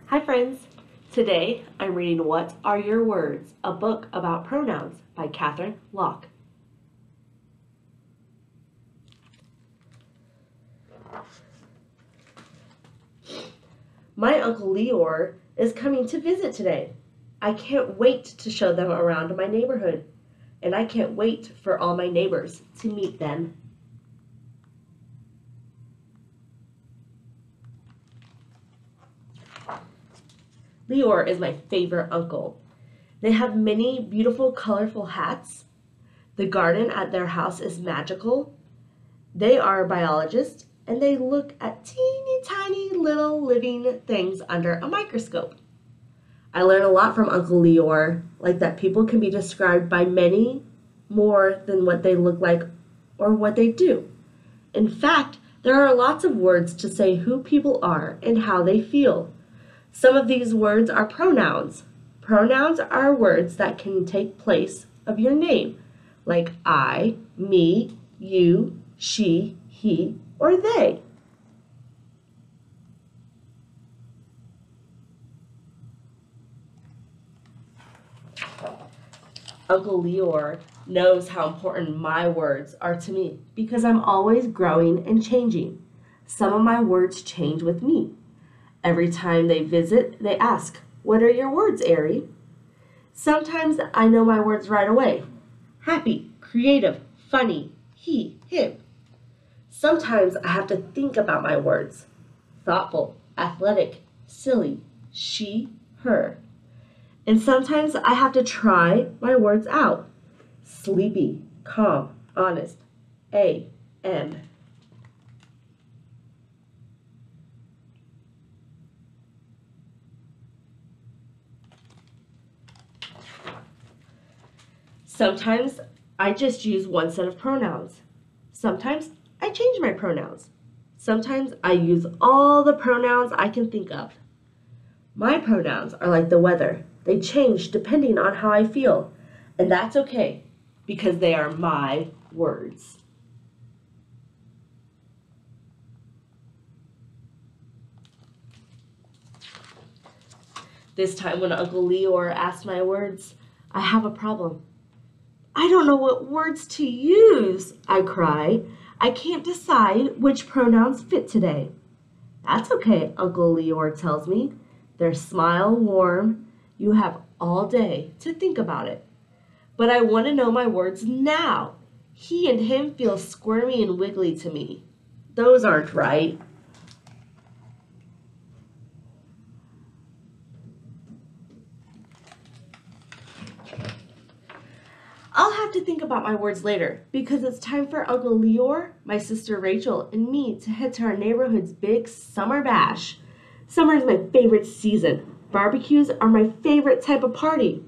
Hi friends! Today I'm reading What Are Your Words? A book about pronouns by Katherine, Locke. My Uncle Leor is coming to visit today. I can't wait to show them around my neighborhood, and I can't wait for all my neighbors to meet them. Leor is my favorite uncle. They have many beautiful, colorful hats. The garden at their house is magical. They are biologists, and they look at teeny tiny little living things under a microscope. I learn a lot from Uncle Leor, like that people can be described by many more than what they look like or what they do. In fact, there are lots of words to say who people are and how they feel. Some of these words are pronouns. Pronouns are words that can take place of your name, like I, me, you, she, he, or they. Uncle Leor knows how important my words are to me because I'm always growing and changing. Some of my words change with me. Every time they visit, they ask, "What are your words, Ari?" Sometimes I know my words right away. Happy, creative, funny, he, him. Sometimes I have to think about my words. Thoughtful, athletic, silly, she, her. And sometimes I have to try my words out. Sleepy, calm, honest, A, M. Sometimes I just use one set of pronouns. Sometimes I change my pronouns. Sometimes I use all the pronouns I can think of. My pronouns are like the weather. They change depending on how I feel. And that's okay because they are my words. This time when Uncle Leor asked my words, I have a problem. I don't know what words to use, I cry. I can't decide which pronouns fit today. That's okay, Uncle Leor tells me. Their smile warm. You have all day to think about it. But I want to know my words now. He and him feel squirmy and wiggly to me. Those aren't right. I'll have to think about my words later because it's time for Uncle Leor, my sister Rachel, and me to head to our neighborhood's big summer bash. Summer is my favorite season. Barbecues are my favorite type of party.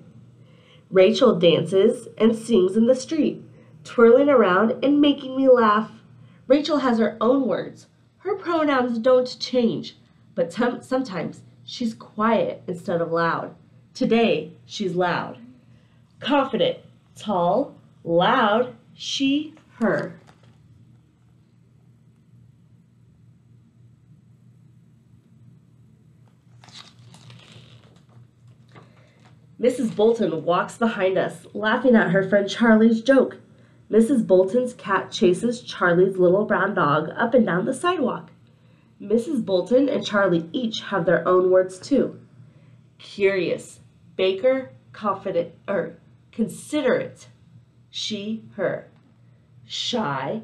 Rachel dances and sings in the street, twirling around and making me laugh. Rachel has her own words. Her pronouns don't change, but sometimes she's quiet instead of loud. Today, she's loud. Confident. Tall, loud, she, her. Mrs. Bolton walks behind us, laughing at her friend Charlie's joke. Mrs. Bolton's cat chases Charlie's little brown dog up and down the sidewalk. Mrs. Bolton and Charlie each have their own words too. Curious, baker, confident, considerate, she, her. Shy,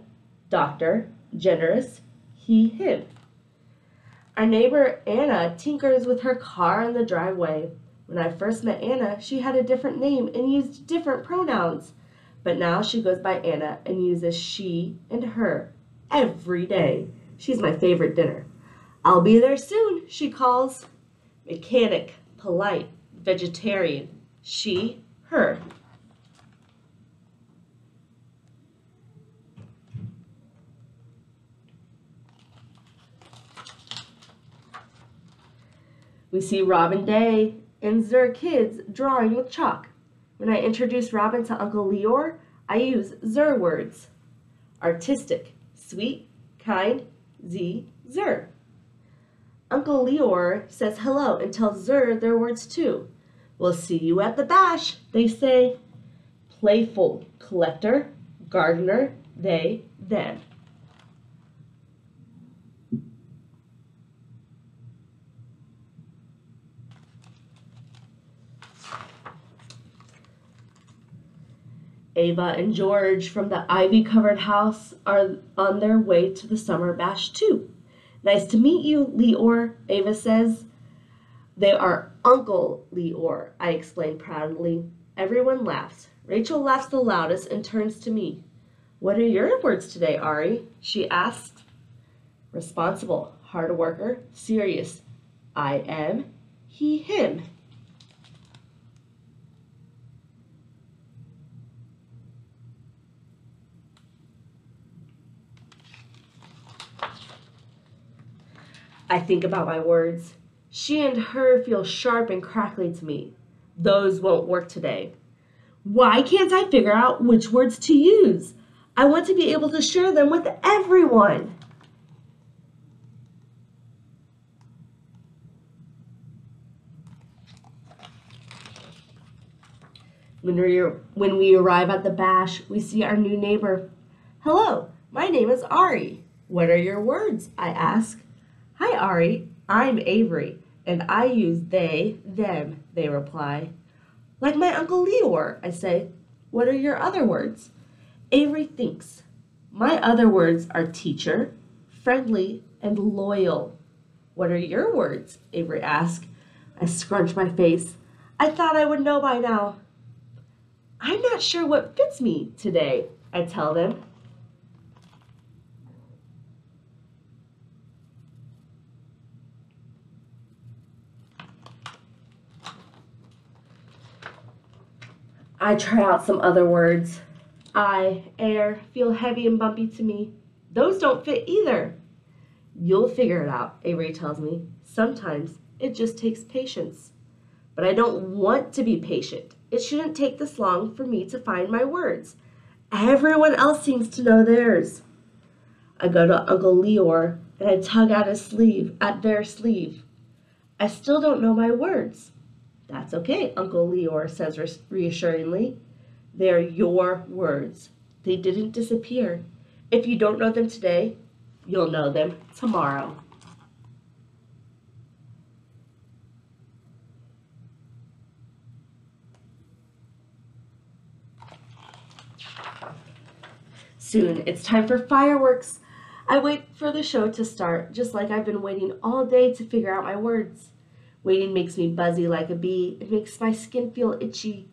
doctor, generous, he, him. Our neighbor Anna tinkers with her car in the driveway. When I first met Anna, she had a different name and used different pronouns. But now she goes by Anna and uses she and her every day. She's my favorite dinner. I'll be there soon, she calls. Mechanic, polite, vegetarian, she, her. We see Robin Day and Zer kids drawing with chalk. When I introduce Robin to Uncle Leor, I use Zer words. Artistic, sweet, kind, Zer. Uncle Leor says hello and tells Zer their words too. We'll see you at the bash, they say. Playful, collector, gardener, they, them. Ava and George from the ivy-covered house are on their way to the summer bash too. Nice to meet you, Leor, Ava says. They are Uncle Leor, I explain proudly. Everyone laughs. Rachel laughs the loudest and turns to me. What are your words today, Ari? She asks. Responsible, hard worker, serious. I am, he, him. I think about my words. She and her feel sharp and crackly to me. Those won't work today. Why can't I figure out which words to use? I want to be able to share them with everyone. When we arrive at the bash, we see our new neighbor. Hello, my name is Ari. What are your words? I ask. Hi, Ari. I'm Avery, and I use they, them, they reply. Like my Uncle Leor, I say. What are your other words? Avery thinks. My other words are teacher, friendly, and loyal. What are your words? Avery asks. I scrunch my face. I thought I would know by now. I'm not sure what fits me today, I tell them. I try out some other words. Air, feel heavy and bumpy to me. Those don't fit either. You'll figure it out, Avery tells me. Sometimes it just takes patience. But I don't want to be patient. It shouldn't take this long for me to find my words. Everyone else seems to know theirs. I go to Uncle Leor and I tug at their sleeve. I still don't know my words. That's okay, Uncle Leor says reassuringly. They're your words. They didn't disappear. If you don't know them today, you'll know them tomorrow. Soon, it's time for fireworks. I wait for the show to start, just like I've been waiting all day to figure out my words. Waiting makes me buzzy like a bee. It makes my skin feel itchy.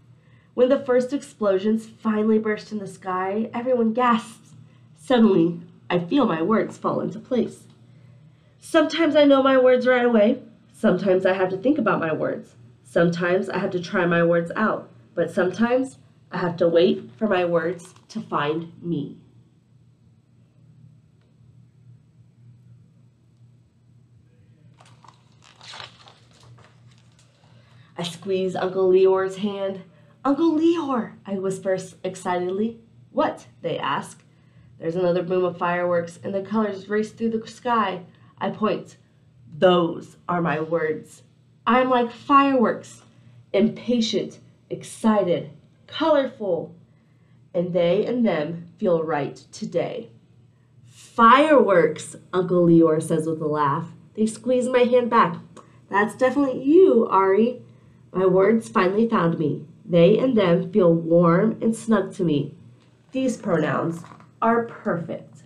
When the first explosions finally burst in the sky, everyone gasps. Suddenly, I feel my words fall into place. Sometimes I know my words right away. Sometimes I have to think about my words. Sometimes I have to try my words out. But sometimes I have to wait for my words to find me. I squeeze Uncle Leor's hand. Uncle Leor, I whisper excitedly. What? They ask. There's another boom of fireworks, and the colors race through the sky. I point. Those are my words. I'm like fireworks. Impatient, excited, colorful. And they and them feel right today. Fireworks, Uncle Leor says with a laugh. They squeeze my hand back. That's definitely you, Ari. My words finally found me. They and them feel warm and snug to me. These pronouns are perfect.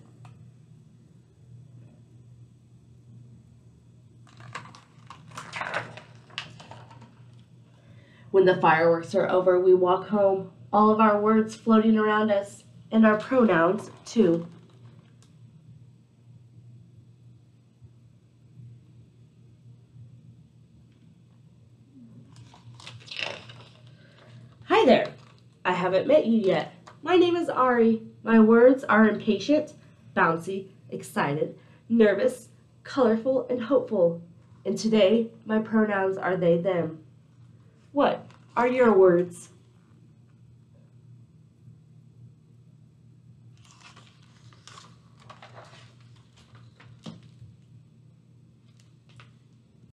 When the fireworks are over, we walk home, all of our words floating around us, and our pronouns too. Hi there. I haven't met you yet. My name is Ari. My words are impatient, bouncy, excited, nervous, colorful, and hopeful. And today, my pronouns are they, them. What are your words?